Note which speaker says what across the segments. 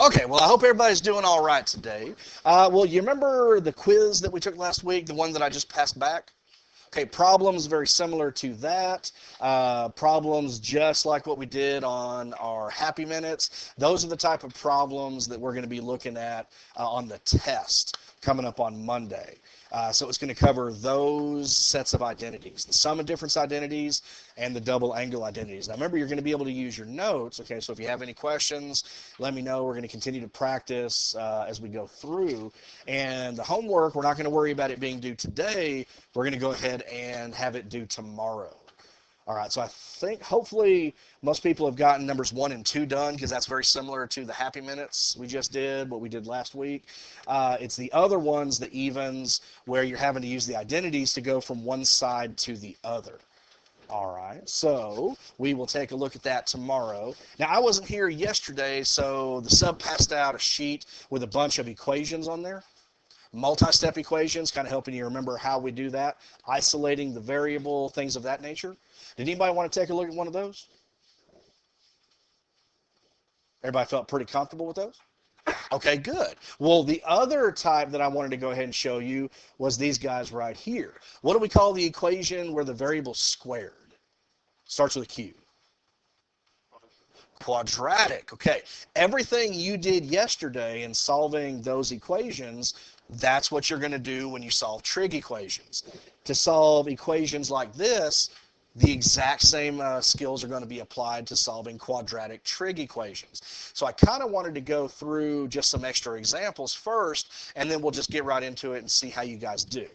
Speaker 1: Okay, well, I hope everybody's doing all right today. Well, you remember the quiz that we took last week, the one that I just passed back? Okay, problems very similar to that. Problems just like what we did on our Happy Minutes. Those are the type of problems that we're going to be looking at on the test coming up on Monday. So it's going to cover those sets of identities, the sum of difference identities and the double angle identities. Now remember, you're going to be able to use your notes. Okay, so if you have any questions, let me know. We're going to continue to practice as we go through. And the homework, we're not going to worry about it being due today. We're going to go ahead and have it due tomorrow. All right, so I think hopefully most people have gotten numbers 1 and 2 done because that's very similar to the Happy Minutes we just did, what we did last week. It's the other ones, the evens, where you're having to use the identities to go from one side to the other. All right, so we will take a look at that tomorrow. Now, I wasn't here yesterday, so the sub passed out a sheet with a bunch of equations on there. Multi-step equations, kind of helping you remember how we do that, isolating the variable, things of that nature. Did anybody want to take a look at one of those? Everybody felt pretty comfortable with those? Okay, good. Well, the other type that I wanted to go ahead and show you was these guys right here. What do we call the equation where the variable's squared? Starts with a Q. Quadratic. Okay, everything you did yesterday in solving those equations, that's what you're going to do when you solve trig equations. To solve equations like this, the exact same skills are going to be applied to solving quadratic trig equations. So I kind of wanted to go through just some extra examples first, and then we'll just get right into it and see how you guys do.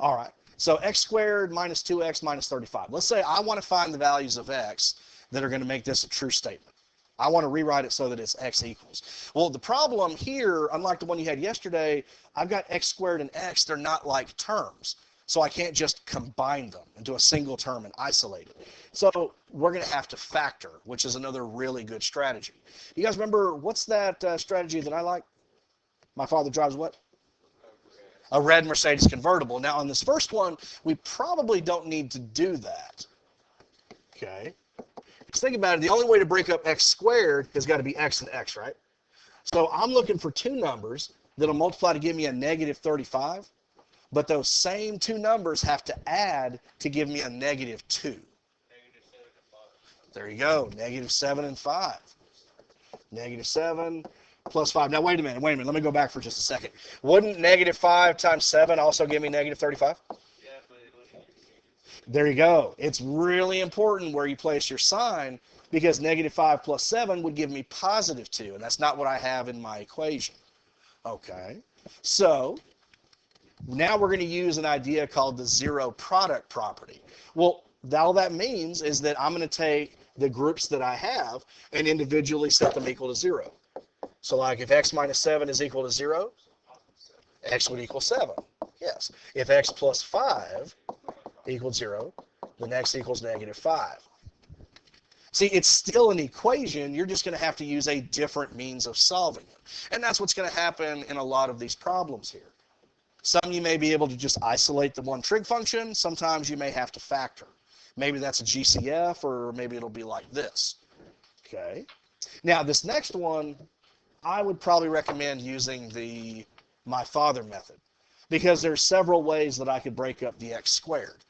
Speaker 1: All right, so x squared minus 2x minus 35. Let's say I want to find the values of x that are going to make this a true statement. I want to rewrite it so that it's x equals. Well, the problem here, unlike the one you had yesterday, I've got x squared and x. They're not like terms. So I can't just combine them into a single term and isolate it. So we're going to have to factor, which is another really good strategy. You guys remember, what's that strategy that I like? My father drives what? A red Mercedes convertible. Now on this first one, we probably don't need to do that. Okay. Just think about it. The only way to break up x squared has got to be x and x, right? So I'm looking for two numbers that'll multiply to give me a negative 35. But those same two numbers have to add to give me a negative 2. There you go. Negative 7 and 5. Negative 7 plus 5. Now, wait a minute. Let me go back for just a second. Wouldn't negative 5 times 7 also give me negative 35? There you go. It's really important where you place your sign because negative 5 plus 7 would give me positive 2, and that's not what I have in my equation. Okay. So now we're going to use an idea called the zero product property. Well, all that means is that I'm going to take the groups that I have and individually set them equal to 0. So like if x minus 7 is equal to 0, x would equal 7. Yes. If x plus 5 equals 0, then x equals negative 5. See, it's still an equation. You're just going to have to use a different means of solving it. And that's what's going to happen in a lot of these problems here. Some you may be able to just isolate the one trig function. Sometimes you may have to factor. Maybe that's a GCF, or maybe it'll be like this. Okay. Now, this next one, I would probably recommend using the my father method because there's several ways that I could break up the x squared.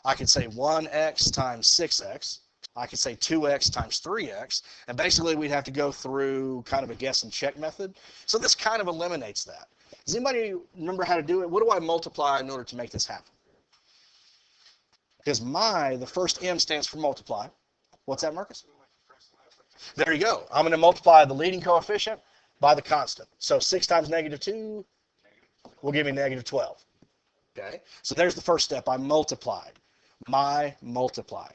Speaker 1: I could say 1x times 6x. I could say 2x times 3x. And basically, we'd have to go through kind of a guess and check method. So this kind of eliminates that. Does anybody remember how to do it? What do I multiply in order to make this happen? Because the first M stands for multiply. What's that, Marcus? There you go. I'm going to multiply the leading coefficient by the constant. So 6 times negative 2 will give me negative 12. Okay? So there's the first step. I multiplied. My multiply.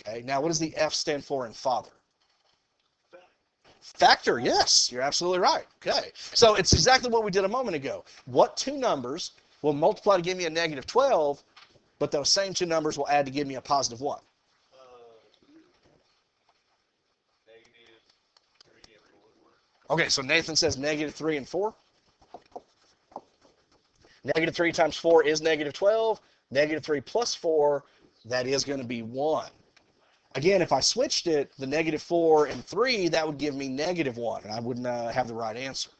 Speaker 1: Okay? Now, what does the F stand for in father? Factor, yes, you're absolutely right. Okay, so it's exactly what we did a moment ago. What two numbers will multiply to give me a negative 12, but those same two numbers will add to give me a positive 1? Okay, so Nathan says negative 3 and 4. Negative 3 times 4 is negative 12. Negative 3 plus 4, that is going to be 1. Again, if I switched it, the -4 and 3, that would give me -1, and I wouldn't have the right answer.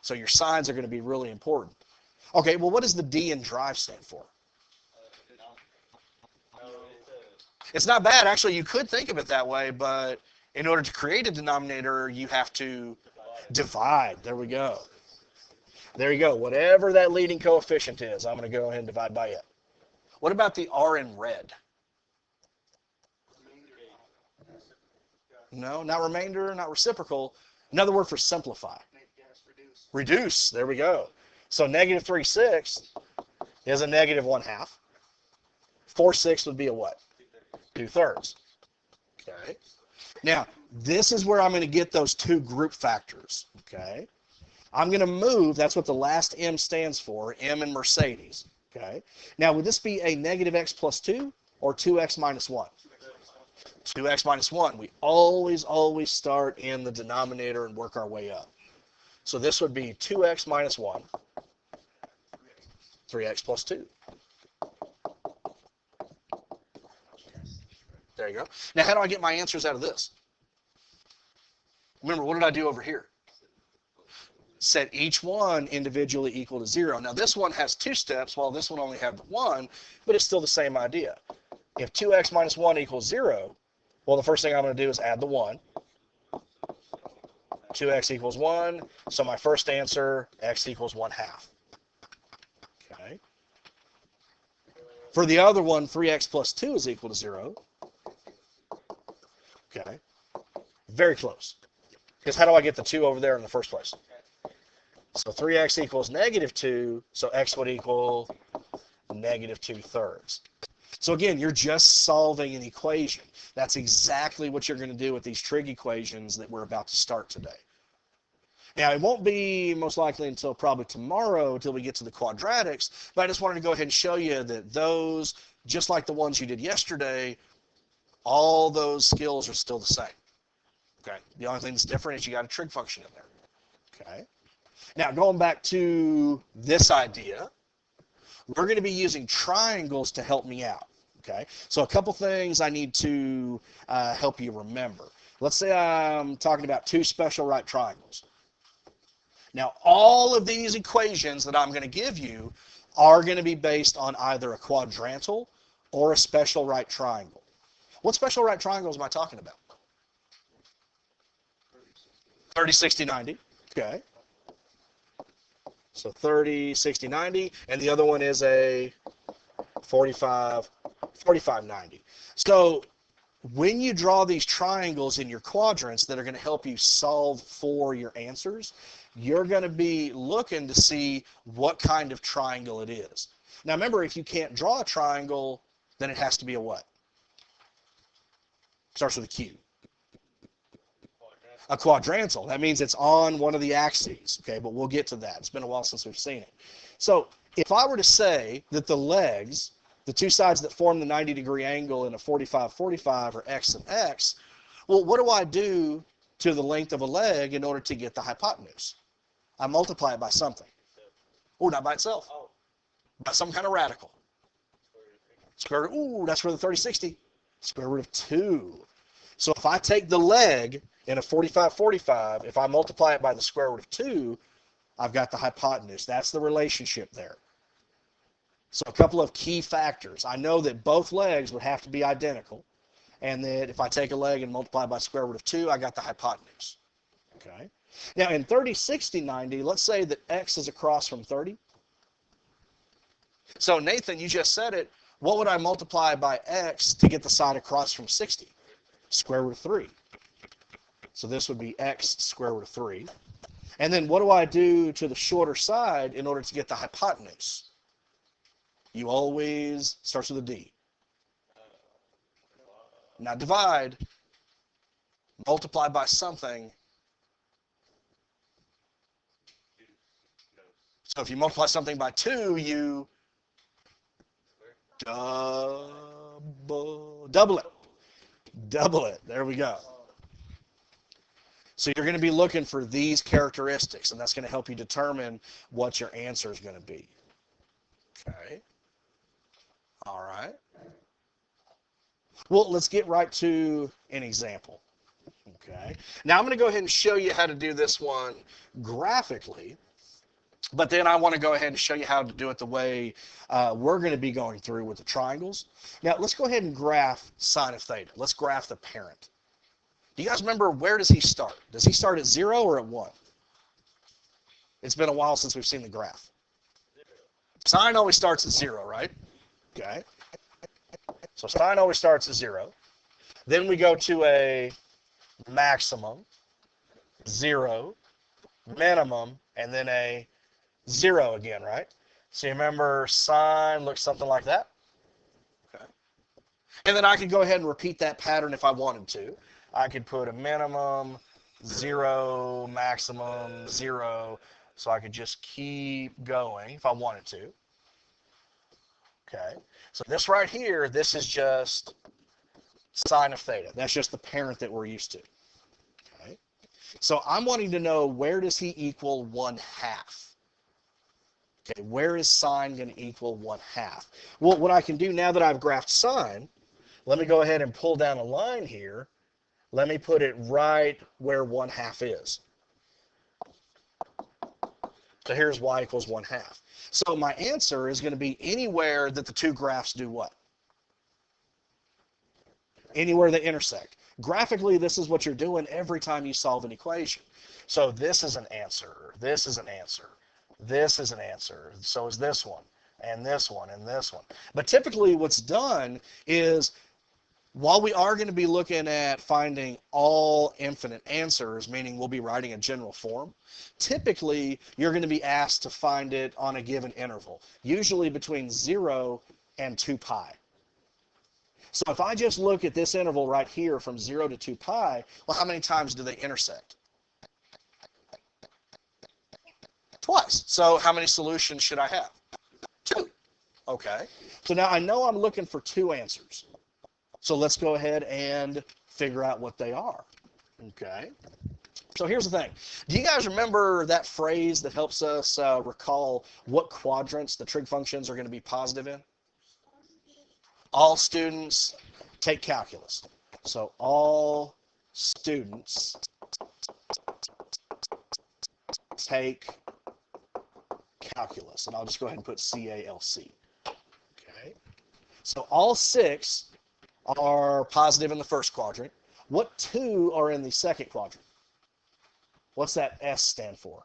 Speaker 1: So your signs are going to be really important. Okay, well, what does the D in drive stand for? It's not bad. Actually, you could think of it that way, but in order to create a denominator, you have to divide. There we go. There you go. Whatever that leading coefficient is, I'm going to go ahead and divide by it. What about the R in red? No, not remainder, not reciprocal. Another word for simplify. Reduce. There we go. So -3/6 is a -1/2. 4/6 would be a what? 2/3. Okay. Now, this is where I'm going to get those two group factors. Okay. I'm going to move, that's what the last M stands for, M in Mercedes. Okay. Now, would this be a -x plus 2 or 2x minus 1? 2x minus 1. We always start in the denominator and work our way up. So this would be 2x minus 1, 3x plus 2. There you go. Now, how do I get my answers out of this? Remember, what did I do over here? Set each one individually equal to 0. Now, this one has 2 steps, while this one only had 1, but it's still the same idea. If 2x minus 1 equals 0, well, the first thing I'm going to do is add the 1. 2x equals 1, so my first answer, x equals 1/2. Okay. For the other one, 3x plus 2 is equal to 0. Okay. Very close. Because how do I get the 2 over there in the first place? So 3x equals -2, so x would equal -2/3. So again, you're just solving an equation. That's exactly what you're going to do with these trig equations that we're about to start today. Now, it won't be most likely until probably tomorrow until we get to the quadratics, but I just wanted to go ahead and show you that those, just like the ones you did yesterday, all those skills are still the same. Okay. The only thing that's different is you got a trig function in there. Okay. Now, going back to this idea, we're going to be using triangles to help me out. Okay. So a couple things I need to help you remember. Let's say I'm talking about 2 special right triangles. Now, all of these equations that I'm going to give you are going to be based on either a quadrantal or a special right triangle. What special right triangles am I talking about? 30, 60, 90. Okay. So 30, 60, 90. And the other one is a 45, 45, 90. So when you draw these triangles in your quadrants that are going to help you solve for your answers, you're going to be looking to see what kind of triangle it is. Now remember, if you can't draw a triangle, then it has to be a what? Starts with a Q. A quadrantal. That means it's on one of the axes, okay? But we'll get to that. It's been a while since we've seen it. So if I were to say that the legs, the 2 sides that form the 90-degree angle in a 45-45 are x and x, well, what do I do to the length of a leg in order to get the hypotenuse? I multiply it by something. Oh, not by itself. By some kind of radical. Square root, ooh, that's where the 30, 60. Square root of 2. So if I take the leg in a 45-45, if I multiply it by the square root of 2, I've got the hypotenuse. That's the relationship there. So a couple of key factors. I know that both legs would have to be identical, and that if I take a leg and multiply by square root of 2, I got the hypotenuse. Okay. Now in 30, 60, 90, let's say that x is across from 30. So Nathan, you just said it. What would I multiply by x to get the side across from 60? Square root of 3. So this would be x square root of 3. And then what do I do to the shorter side in order to get the hypotenuse? You always starts with a D. Not divide. Multiply by something. So if you multiply something by 2, you double it. Double it. There we go. So you're going to be looking for these characteristics, and that's going to help you determine what your answer is going to be. Okay. All right. Well, let's get right to an example. Okay. Now I'm going to go ahead and show you how to do this one graphically, but then I want to go ahead and show you how to do it the way we're going to be going through with the triangles. Now let's go ahead and graph sine of theta. Let's graph the parent. Do you guys remember, where does he start? Does he start at 0 or at 1? It's been a while since we've seen the graph. Sine always starts at 0, right? Okay. So sine always starts at 0. Then we go to a maximum, 0, minimum, and then a 0 again, right? So you remember sine looks something like that. Okay. And then I could go ahead and repeat that pattern if I wanted to. I could put a minimum, 0, maximum, 0. So I could just keep going if I wanted to. Okay. So this right here, this is just sine of theta. That's just the parent that we're used to. Okay. So I'm wanting to know, where does he equal 1/2? Okay, where is sine going to equal 1/2? Well, what I can do now that I've graphed sine, let me go ahead and pull down a line here. Let me put it right where 1/2 is. So here's y equals 1/2. So my answer is going to be anywhere that the two graphs do what? Anywhere they intersect. Graphically, this is what you're doing every time you solve an equation. So this is an answer. This is an answer. This is an answer. So is this one, and this one, and this one. But typically what's done is, while we are going to be looking at finding all infinite answers, meaning we'll be writing a general form, typically you're going to be asked to find it on a given interval, usually between 0 and 2 pi. So if I just look at this interval right here from 0 to 2 pi, well, how many times do they intersect? Twice. So how many solutions should I have? 2. Okay. So now I know I'm looking for 2 answers. So let's go ahead and figure out what they are. Okay. So here's the thing. Do you guys remember that phrase that helps us recall what quadrants the trig functions are going to be positive in? All students take calculus. So all students take calculus. And I'll just go ahead and put CALC. Okay. So all 6 are positive in the first quadrant. What 2 are in the second quadrant? What's that S stand for?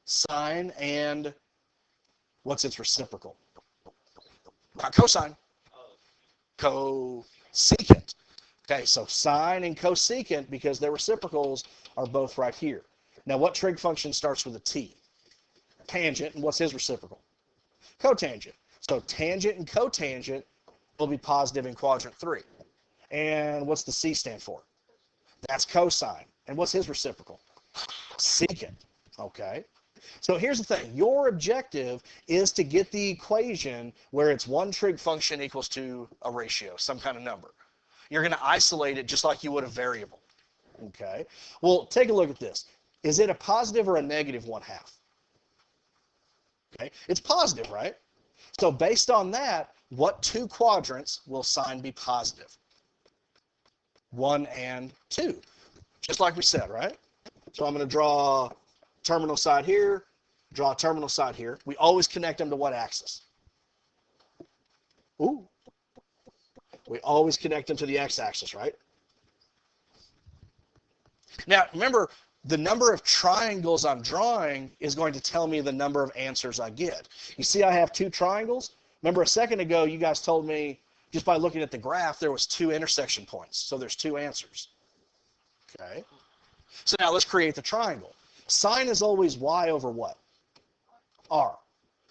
Speaker 1: Sine, and what's its reciprocal? Not cosine. Cosecant. Okay, so sine and cosecant, because their reciprocals are both right here. Now, what trig function starts with a T? Tangent, and what's his reciprocal? Cotangent. So tangent and cotangent will be positive in quadrant 3. And what's the C stand for? That's cosine. And what's his reciprocal? Secant. Okay. So here's the thing. Your objective is to get the equation where it's one trig function equals to a ratio, some kind of number. You're going to isolate it just like you would a variable. Okay. Well, take a look at this. Is it a positive or a negative 1/2? Okay. It's positive, right? So based on that, what 2 quadrants will sine be positive? 1 and 2. Just like we said, right? So I'm going to draw terminal side here, draw a terminal side here. We always connect them to what axis? Ooh. We always connect them to the x-axis, right? Now, remember, the number of triangles I'm drawing is going to tell me the number of answers I get. You see I have 2 triangles? Remember a second ago you guys told me, just by looking at the graph, there was 2 intersection points. So there's 2 answers. Okay. So now let's create the triangle. Sine is always y over what? R.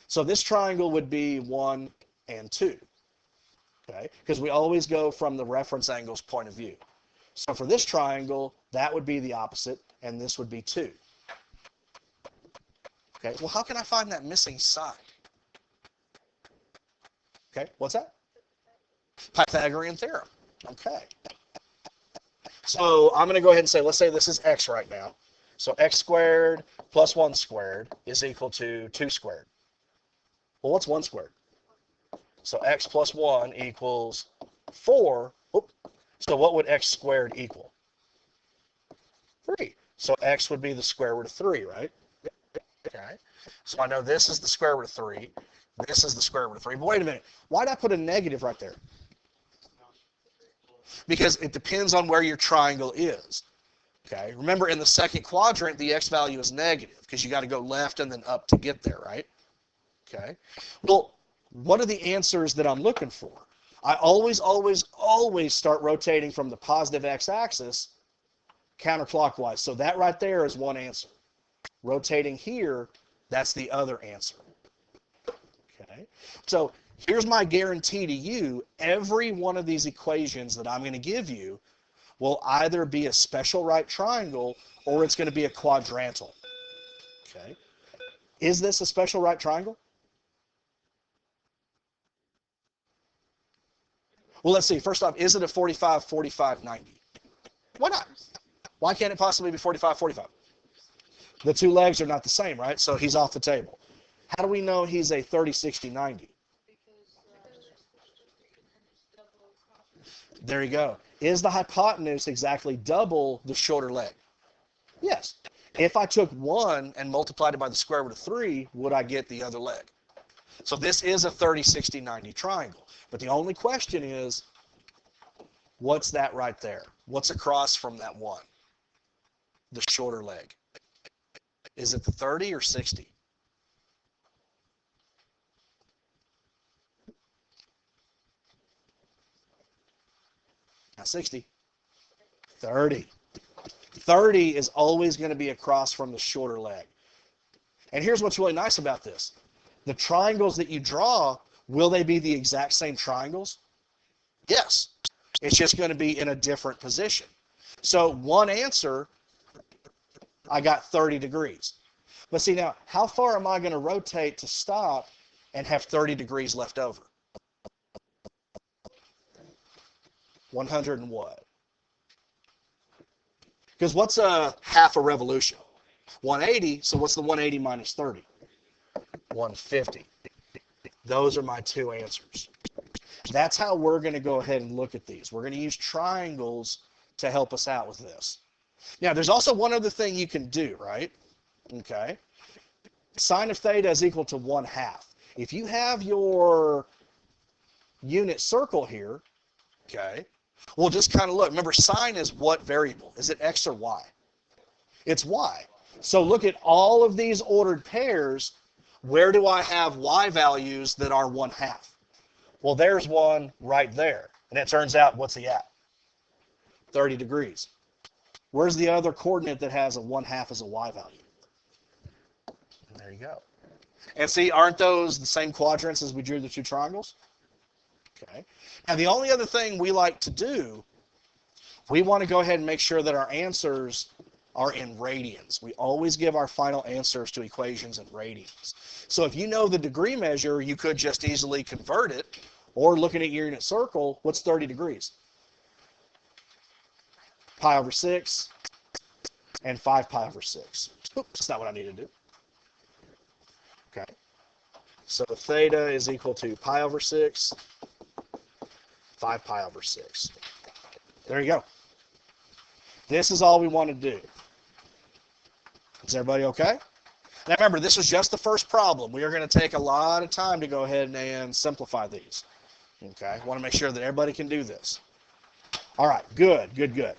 Speaker 1: So this triangle would be 1 and 2. Okay. Because we always go from the reference angle's point of view. So for this triangle, that would be the opposite, and this would be 2. Okay. Well, how can I find that missing side? Okay. What's that? Pythagorean theorem. Okay. So I'm going to go ahead and say, let's say this is x right now. So x squared plus 1 squared is equal to 2 squared. Well, what's 1 squared? So x plus 1 equals 4. Oh, so what would x squared equal? 3. So x would be the square root of 3, right? Okay. So I know this is the square root of 3. This is the square root of 3. But wait a minute. Why did I put a negative right there? Because it depends on where your triangle is. Okay. Remember, in the second quadrant, the x value is negative because you got to go left and then up to get there, right? Okay. Well, what are the answers that I'm looking for? I always, always, always start rotating from the positive x-axis counterclockwise. So that right there is one answer. Rotating here, that's the other answer. Okay. So here's my guarantee to you. Every one of these equations that I'm going to give you will either be a special right triangle or it's going to be a quadrantal. Okay. Is this a special right triangle? Well, let's see. First off, is it a 45, 45, 90? Why not? Why can't it possibly be 45, 45? The two legs are not the same, right? So he's off the table. How do we know he's a 30, 60, 90? There you go. Is the hypotenuse exactly double the shorter leg? Yes. If I took 1 and multiplied it by the square root of 3, would I get the other leg? So this is a 30, 60, 90 triangle. But the only question is, what's that right there? What's across from that 1? The shorter leg. Is it the 30 or 60? Not 60. 30. 30 is always going to be across from the shorter leg. And here's what's really nice about this. The triangles that you draw, will they be the exact same triangles? Yes. It's just going to be in a different position. So one answer, I got 30 degrees. But see now, how far am I going to rotate to stop and have 30 degrees left over? 100 and what? Because what's a half a revolution? 180, so what's the 180 minus 30? 150. Those are my two answers. That's how we're going to go ahead and look at these. We're going to use triangles to help us out with this. Now, there's also one other thing you can do, right? Okay. Sine of theta is equal to 1/2. If you have your unit circle here, okay, we'll just kind of look. Remember, sine is what variable? Is it x or y? It's y. So look at all of these ordered pairs. Where do I have y values that are 1/2? Well, there's one right there. And it turns out, what's he at? 30 degrees. Where's the other coordinate that has a 1/2 as a y value? And there you go. And see, aren't those the same quadrants as we drew the two triangles? Okay. Now, the only other thing we like to do, we want to go ahead and make sure that our answers are in radians. We always give our final answers to equations in radians. So if you know the degree measure, you could just easily convert it. Or looking at your unit circle, what's 30 degrees? Pi over 6 and 5 pi over 6. Oops, that's not what I need to do. Okay. So theta is equal to pi over 6, 5 pi over 6. There you go. This is all we want to do. Is everybody okay? Now remember, this is just the first problem. We are going to take a lot of time to go ahead and simplify these. Okay, I want to make sure that everybody can do this. All right, good, good, good.